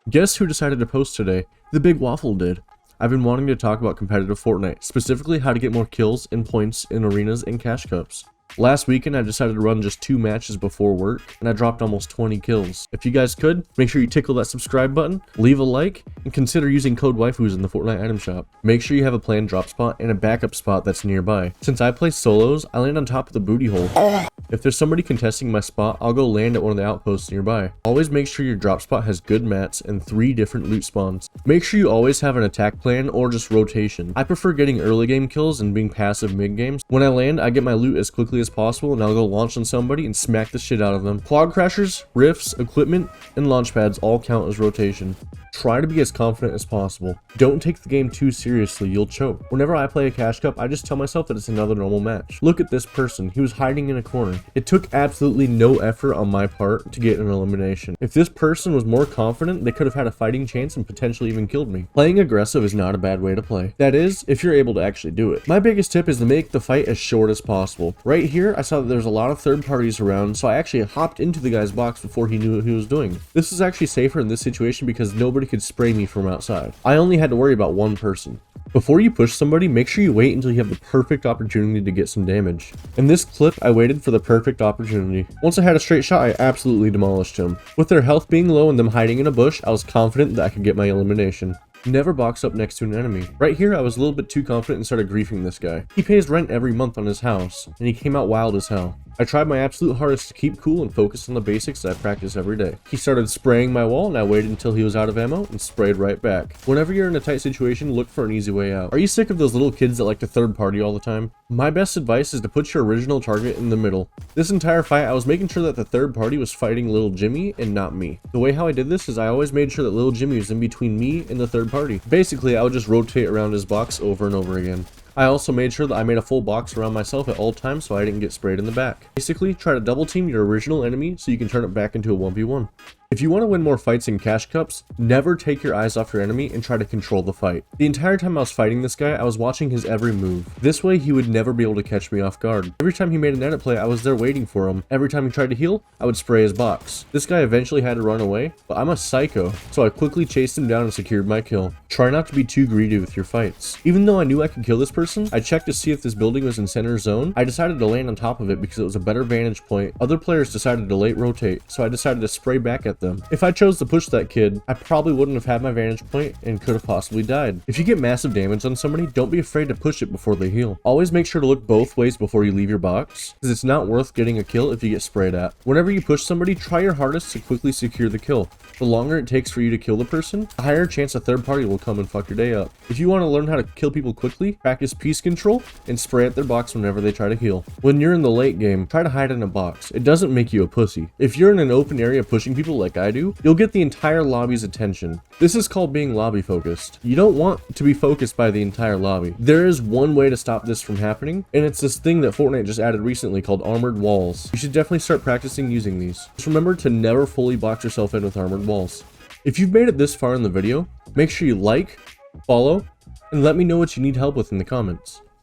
Guess who decided to post today? The Big Waffle did. I've been wanting to talk about competitive Fortnite, specifically how to get more kills and points in arenas and cash cups. Last weekend I decided to run just 2 matches before work, and I dropped almost 20 kills. If you guys could, make sure you tickle that subscribe button, leave a like, and consider using code Waifus in the Fortnite item shop. Make sure you have a planned drop spot and a backup spot that's nearby. Since I play solos, I land on top of the booty hole. If there's somebody contesting my spot, I'll go land at one of the outposts nearby. Always make sure your drop spot has good mats and 3 different loot spawns. Make sure you always have an attack plan or just rotation. I prefer getting early game kills and being passive mid games. When I land, I get my loot as quickly as possible and I'll go launch on somebody and smack the shit out of them. Quad crashers, rifts, equipment, and launch pads all count as rotation. Try to be as confident as possible. Don't take the game too seriously, you'll choke. Whenever I play a cash cup, I just tell myself that it's another normal match. Look at this person, he was hiding in a corner. It took absolutely no effort on my part to get an elimination. If this person was more confident, they could have had a fighting chance and potentially even killed me. Playing aggressive is not a bad way to play. That is, if you're able to actually do it. My biggest tip is to make the fight as short as possible. Right here, I saw that there's a lot of third parties around, so I actually hopped into the guy's box before he knew what he was doing. This is actually safer in this situation because nobody could spray me from outside. I only had to worry about one person. Before you push somebody, make sure you wait until you have the perfect opportunity to get some damage. In this clip, I waited for the perfect opportunity. Once I had a straight shot, I absolutely demolished him. With their health being low and them hiding in a bush, I was confident that I could get my elimination. Never box up next to an enemy. Right here, I was a little bit too confident and started griefing this guy. He pays rent every month on his house, and he came out wild as hell. I tried my absolute hardest to keep cool and focus on the basics that I practice every day. He started spraying my wall and I waited until he was out of ammo and sprayed right back. Whenever you're in a tight situation, look for an easy way out. Are you sick of those little kids that like to third party all the time? My best advice is to put your original target in the middle. This entire fight, I was making sure that the third party was fighting little Jimmy and not me. The way how I did this is I always made sure that little Jimmy was in between me and the third party. Basically, I would just rotate around his box over and over again. I also made sure that I made a full box around myself at all times so I didn't get sprayed in the back. Basically, try to double team your original enemy so you can turn it back into a 1v1. If you want to win more fights in cash cups, never take your eyes off your enemy and try to control the fight. The entire time I was fighting this guy, I was watching his every move. This way, he would never be able to catch me off guard. Every time he made an edit play, I was there waiting for him. Every time he tried to heal, I would spray his box. This guy eventually had to run away, but I'm a psycho, so I quickly chased him down and secured my kill. Try not to be too greedy with your fights. Even though I knew I could kill this person, I checked to see if this building was in center zone. I decided to land on top of it because it was a better vantage point. Other players decided to late rotate, so I decided to spray back at them. If I chose to push that kid, I probably wouldn't have had my vantage point and could have possibly died. If you get massive damage on somebody, don't be afraid to push it before they heal. Always make sure to look both ways before you leave your box, because it's not worth getting a kill if you get sprayed at. Whenever you push somebody, try your hardest to quickly secure the kill. The longer it takes for you to kill the person, the higher chance a third party will come and fuck your day up. If you want to learn how to kill people quickly, practice peace control and spray at their box whenever they try to heal. When you're in the late game, try to hide in a box. It doesn't make you a pussy. If you're in an open area pushing people like I do, you'll get the entire lobby's attention. This is called being lobby focused. You don't want to be focused by the entire lobby. There is one way to stop this from happening, and it's this thing that Fortnite just added recently called armored walls. You should definitely start practicing using these. Just remember to never fully box yourself in with armored walls. If you've made it this far in the video, make sure you like, follow, and let me know what you need help with in the comments.